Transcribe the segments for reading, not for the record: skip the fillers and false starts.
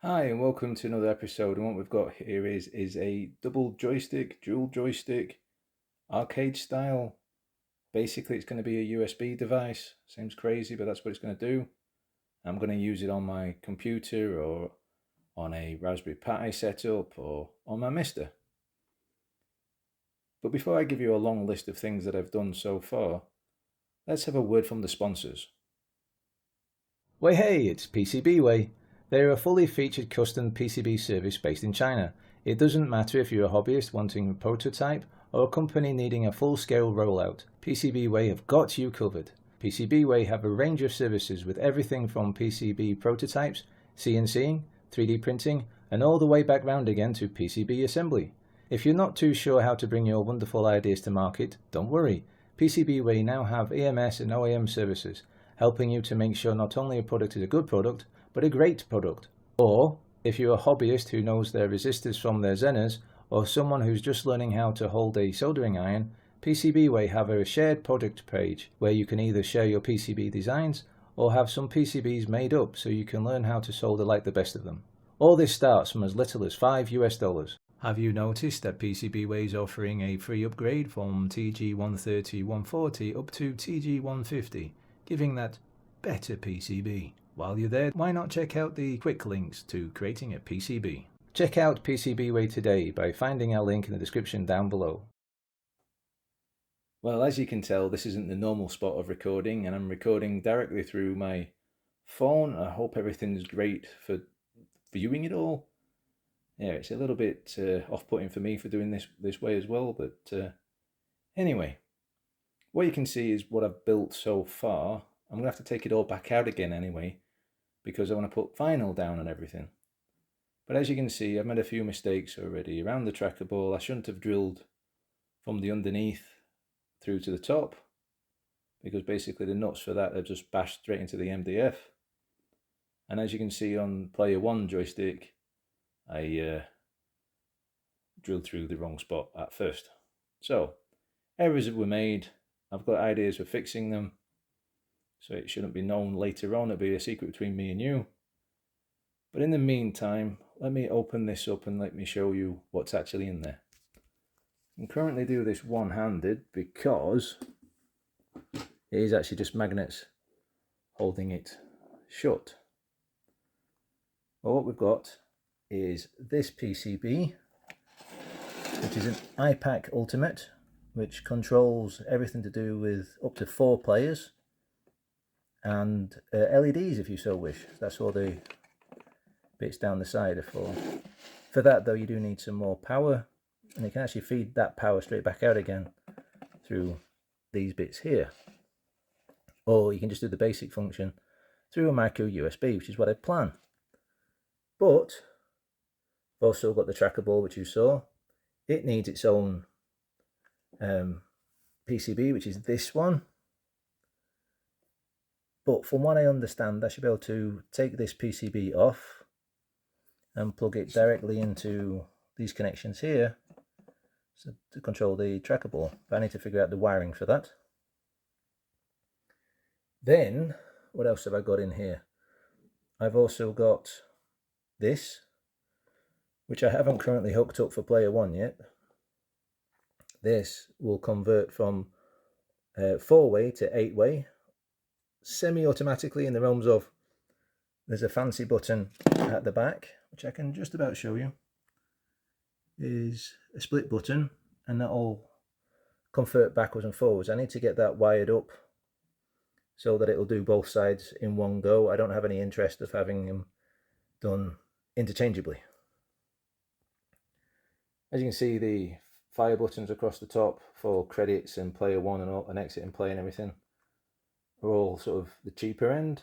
Hi and welcome to another episode. And what we've got here is a double joystick, dual joystick, arcade style. Basically, it's going to be a USB device. Seems crazy, but that's what it's going to do. I'm going to use it on my computer or on a Raspberry Pi setup or on my Mister. But before I give you a long list of things that I've done so far, let's have a word from the sponsors. Way hey, it's PCBWay. They're a fully featured custom PCB service based in China. It doesn't matter if you're a hobbyist wanting a prototype or a company needing a full-scale rollout, PCBWay have got you covered. PCBWay have a range of services with everything from PCB prototypes, CNCing, 3D printing, and all the way back round again to PCB assembly. If you're not too sure how to bring your wonderful ideas to market, don't worry. PCBWay now have EMS and OEM services, helping you to make sure not only a product is a good product, but a great product. Or, if you're a hobbyist who knows their resistors from their Zeners, or someone who's just learning how to hold a soldering iron, PCBWay have a shared product page where you can either share your PCB designs or have some PCBs made up so you can learn how to solder like the best of them. All this starts from as little as $5. Have you noticed that PCBWay is offering a free upgrade from TG130-140 up to TG150, giving that better PCB? While you're there, why not check out the quick links to creating a PCB? Check out PCBWay today by finding our link in the description down below. Well, as you can tell, this isn't the normal spot of recording, and I'm recording directly through my phone. I hope everything's great for viewing it all. Yeah, it's a little bit off-putting for me for doing this way as well, but anyway, what you can see is what I've built so far. I'm going to have to take it all back out again anyway, because I want to put vinyl down and everything. But as you can see, I've made a few mistakes already. Around the tracker ball, I shouldn't have drilled from the underneath through to the top, because basically the nuts for that have just bashed straight into the MDF. And as you can see on player 1 joystick, I drilled through the wrong spot at first. So, errors were made. I've got ideas for fixing them, so it shouldn't be known later on. It'll be a secret between me and you. But in the meantime, let me open this up and let me show you what's actually in there. I can currently do this one-handed because it is actually just magnets holding it shut. Well, what we've got is this PCB, which is an iPAQ Ultimate, which controls everything to do with up to 4 players, and LEDs if you so wish. That's all the bits down the side are for. For that though, you do need some more power, and you can actually feed that power straight back out again through these bits here. Or you can just do the basic function through a micro USB, which is what I plan. But I've also got the tracker ball, which you saw. It needs its own PCB, which is this one. But from what I understand, I should be able to take this PCB off and plug it directly into these connections here, so to control the tracker ball. But I need to figure out the wiring for that. Then, what else have I got in here? I've also got this, which I haven't currently hooked up for player 1 yet. This will convert from 4-way to 8-way, semi-automatically, in the realms of there's a fancy button at the back, which I can just about show you, is a split button, and that'll convert backwards and forwards. I need to get that wired up so that it'll do both sides in one go. I don't have any interest of having them done interchangeably. As you can see, the fire buttons across the top for credits and player 1 and exit and play and everything are all sort of the cheaper end.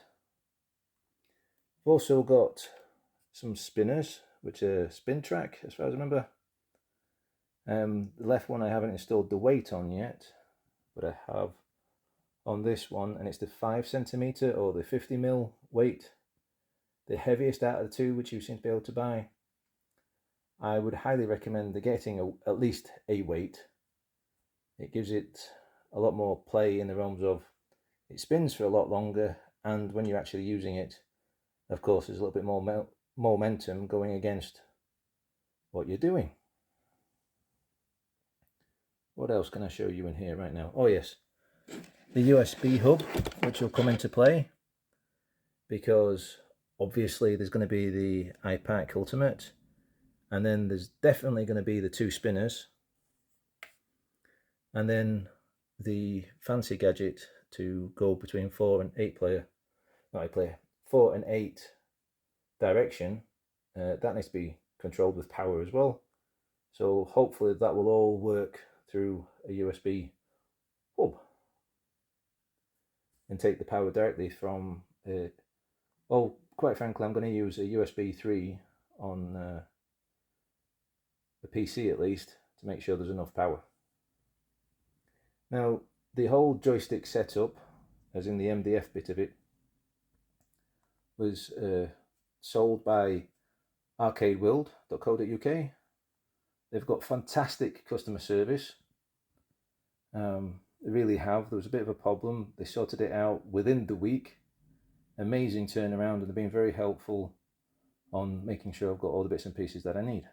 I've also got some spinners, which are spin track as far as I remember. The left one I haven't installed the weight on yet, but I have on this one, and it's the 5cm or the 50mm weight, the heaviest out of the two, which you seem to be able to buy. I would highly recommend getting at least a weight. It gives it a lot more play in the realms of it spins for a lot longer, and when you're actually using it, of course, there's a little bit more momentum going against what you're doing. What else can I show you in here right now? Oh yes, the USB hub, which will come into play, because obviously there's going to be the iPac Ultimate, and then there's definitely going to be the 2 spinners, and then the fancy gadget to go between 4 and 8 player, not 8 player, 4 and 8 direction. That needs to be controlled with power as well. So hopefully that will all work through a USB hub and take the power directly from well, quite frankly, I'm going to use a USB 3 on the PC at least to make sure there's enough power. Now, the whole joystick setup, as in the MDF bit of it, was sold by arcadeworld.co.uk. They've got fantastic customer service. They really have. There was a bit of a problem. They sorted it out within the week. Amazing turnaround, and they've been very helpful on making sure I've got all the bits and pieces that I need.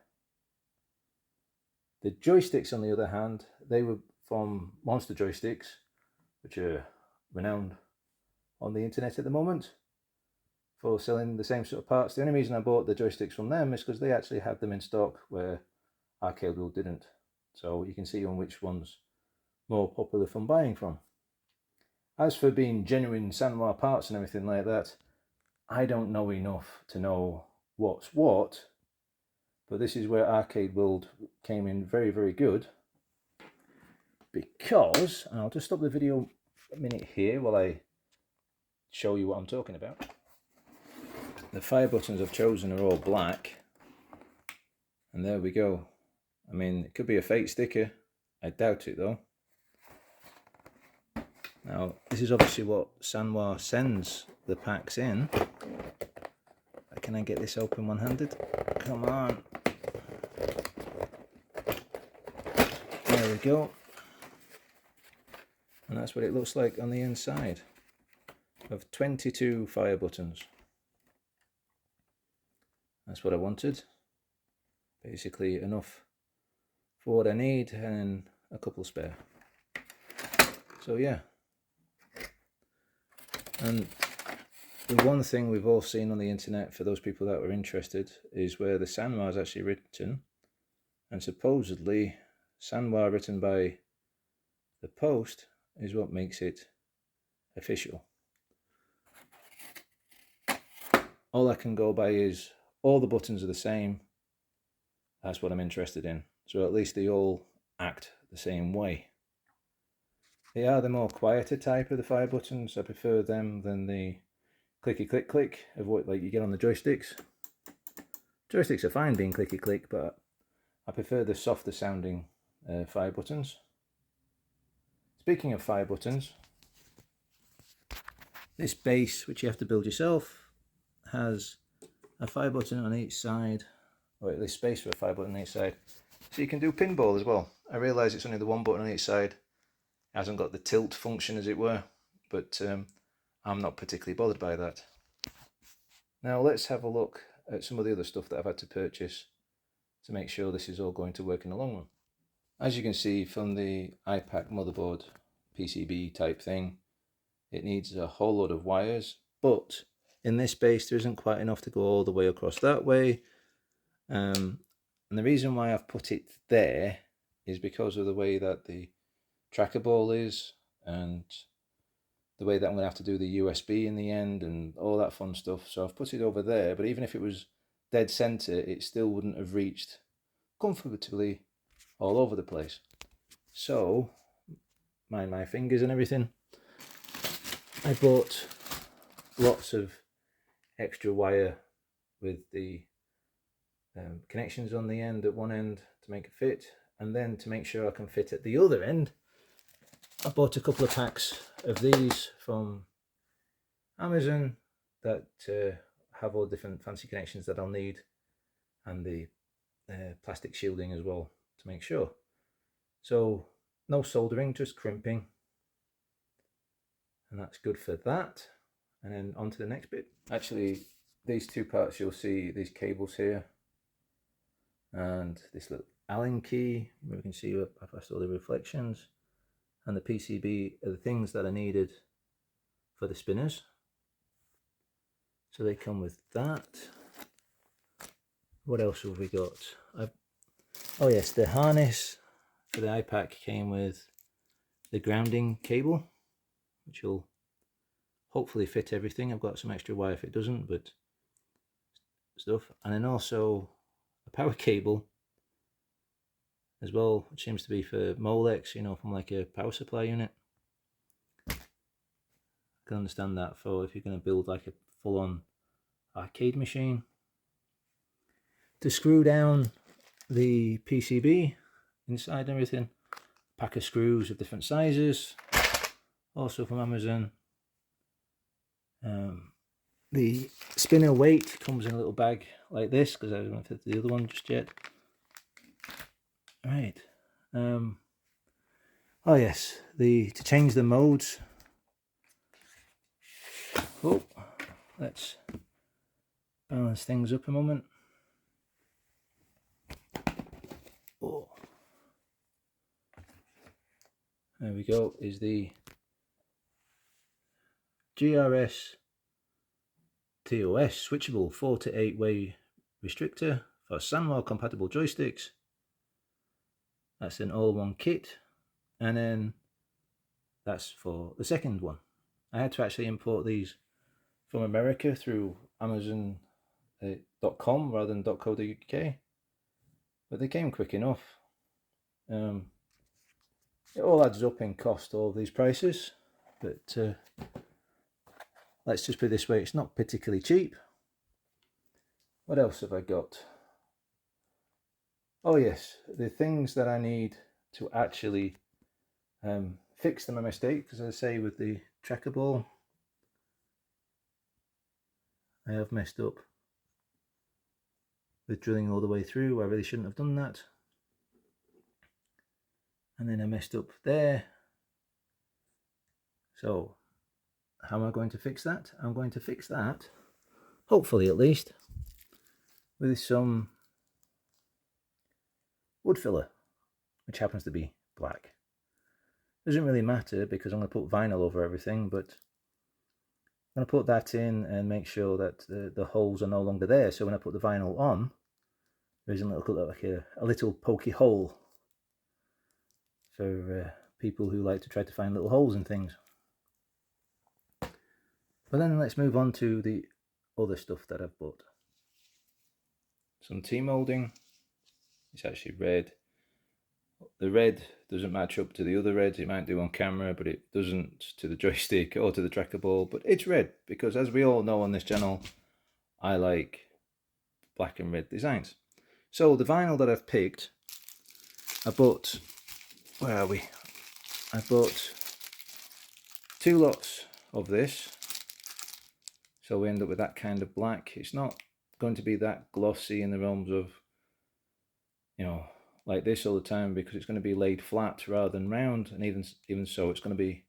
The joysticks, on the other hand, they were from Monster Joysticks, which are renowned on the internet at the moment for selling the same sort of parts. The only reason I bought the joysticks from them is because they actually had them in stock where Arcade World didn't. So you can see on which one's more popular from buying from. As for being genuine Sanwa parts and everything like that, I don't know enough to know what's what, but this is where Arcade World came in very, very good, because, and I'll just stop the video a minute here while I show you what I'm talking about. The fire buttons I've chosen are all black, and there we go. I mean, it could be a fake sticker, I doubt it though. Now, this is obviously what Sanwa sends the packs in. Can I get this open one-handed? Come on. There we go. And that's what it looks like on the inside of 22 fire buttons. That's what I wanted. Basically enough for what I need and a couple spare. So yeah. And the one thing we've all seen on the internet, for those people that were interested, is where the Sanwa is actually written, and supposedly Sanwa written by the post is what makes it official. All I can go by is all the buttons are the same. That's what I'm interested in. So at least they all act the same way. They are the more quieter type of the fire buttons. I prefer them than the clicky click click of what like you get on the joysticks. Joysticks are fine being clicky click, but I prefer the softer sounding fire buttons. Speaking of fire buttons, this base, which you have to build yourself, has a fire button on each side, or at least space for a fire button on each side. So you can do pinball as well. I realise it's only the one button on each side. It hasn't got the tilt function, as it were, but I'm not particularly bothered by that. Now let's have a look at some of the other stuff that I've had to purchase to make sure this is all going to work in the long run. As you can see from the iPac motherboard PCB type thing, it needs a whole lot of wires, but in this base there isn't quite enough to go all the way across that way. And the reason why I've put it there is because of the way that the tracker ball is, and the way that I'm going to have to do the USB in the end and all that fun stuff. So I've put it over there, but even if it was dead center, it still wouldn't have reached comfortably all over the place. So, mind my fingers and everything, I bought lots of extra wire with the connections on the end at one end to make it fit, and then to make sure I can fit at the other end, I bought a couple of packs of these from Amazon that have all different fancy connections that I'll need, and the plastic shielding as well to make sure. So no soldering, just crimping, and that's good for that. And then on to the next bit. Actually, these two parts, you'll see these cables here, and this little Allen key where you can see past all the reflections, and the PCB are the things that are needed for the spinners. So they come with that. What else have we got? Oh yes, the harness for the iPack came with the grounding cable, which will hopefully fit everything. I've got some extra wire if it doesn't, but stuff. And then also a power cable as well, which seems to be for Molex, you know, from like a power supply unit. I can understand that for if you're going to build like a full-on arcade machine. To screw down the PCB inside and everything, pack of screws of different sizes, also from Amazon. The spinner weight comes in a little bag like this, because I haven't fit the other one just yet. Right. Oh yes, to change the modes. Oh, let's balance things up a moment. Oh, there we go. Is the GRS TOS switchable 4 to 8 way restrictor for SANWA compatible joysticks. That's an all-one kit, and then that's for the second one. I had to actually import these from America through Amazon.com rather than .co.uk, but they came quick enough. It all adds up in cost, all of these prices, but let's just put it this way, it's not particularly cheap. What else have I got? Oh yes, the things that I need to actually fix my mistake, because as I say with the tracker ball, I have messed up with drilling all the way through. I really shouldn't have done that. And then I messed up there. So how am I going to fix that? I'm going to fix that, hopefully at least, with some wood filler, which happens to be black. Doesn't really matter because I'm going to put vinyl over everything, but I'm going to put that in and make sure that the holes are no longer there. So when I put the vinyl on, there isn't like a little pokey hole for people who like to try to find little holes in things. But then let's move on to the other stuff that I've bought. Some T-molding. It's actually red. The red doesn't match up to the other reds. It might do on camera, but it doesn't to the joystick or to the tracker ball. But it's red because, as we all know on this channel, I like black and red designs. So the vinyl that I've picked, I bought, where are we? I bought 2 lots of this. So we end up with that kind of black. It's not going to be that glossy in the realms of, you know, like this all the time, because it's going to be laid flat rather than round, and even so it's going to be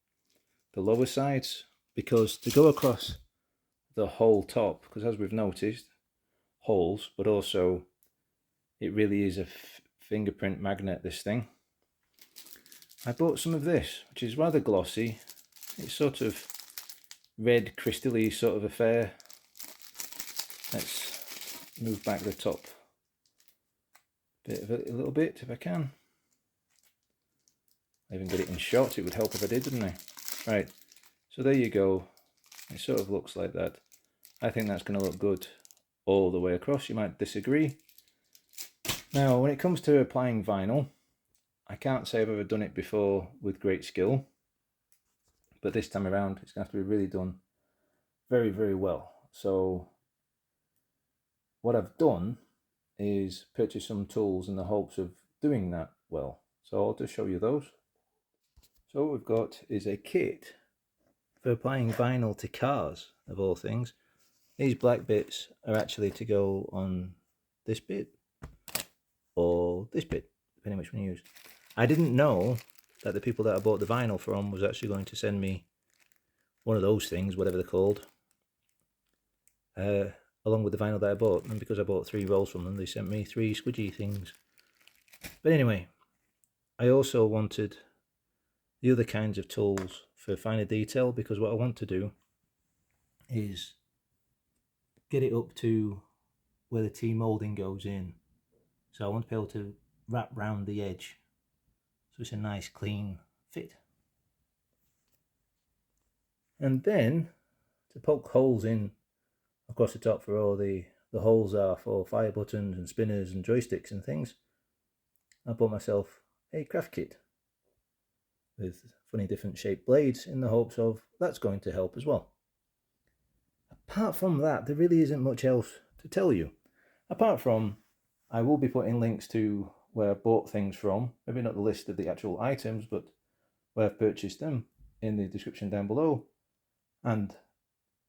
the lower sides, because to go across the whole top, because as we've noticed, holes, but also it really is a fingerprint magnet, this thing. I bought some of this, which is rather glossy. It's sort of red crystal-y sort of affair. Let's move back the top bit of it a little bit if I can. I even got it in shot. It would help if I did, didn't I? Right, so there you go. It sort of looks like that. I think that's going to look good all the way across. You might disagree. Now, when it comes to applying vinyl, I can't say I've ever done it before with great skill, but this time around it's going to have to be really done very, very well. So what I've done is purchase some tools in the hopes of doing that well. So I'll just show you those. So what we've got is a kit for applying vinyl to cars, of all things. These black bits are actually to go on this bit or this bit, depending which one you use. I didn't know that the people that I bought the vinyl from was actually going to send me one of those things, whatever they're called. along with the vinyl that I bought, and because I bought 3 rolls from them, they sent me 3 squidgy things. But anyway, I also wanted the other kinds of tools for finer detail, because what I want to do is get it up to where the T-moulding goes in. So I want to be able to wrap round the edge so it's a nice clean fit. And then to poke holes in across the top for all the holes are for fire buttons and spinners and joysticks and things, I bought myself a craft kit with funny different shaped blades in the hopes of that's going to help as well. Apart from that, there really isn't much else to tell you. Apart from, I will be putting links to where I bought things from, maybe not the list of the actual items, but where I've purchased them in the description down below. And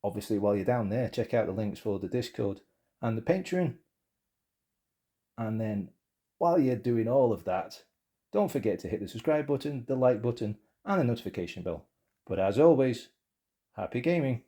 obviously, while you're down there, check out the links for the Discord and the Patreon. And then, while you're doing all of that, don't forget to hit the subscribe button, the like button, and the notification bell. But as always, happy gaming!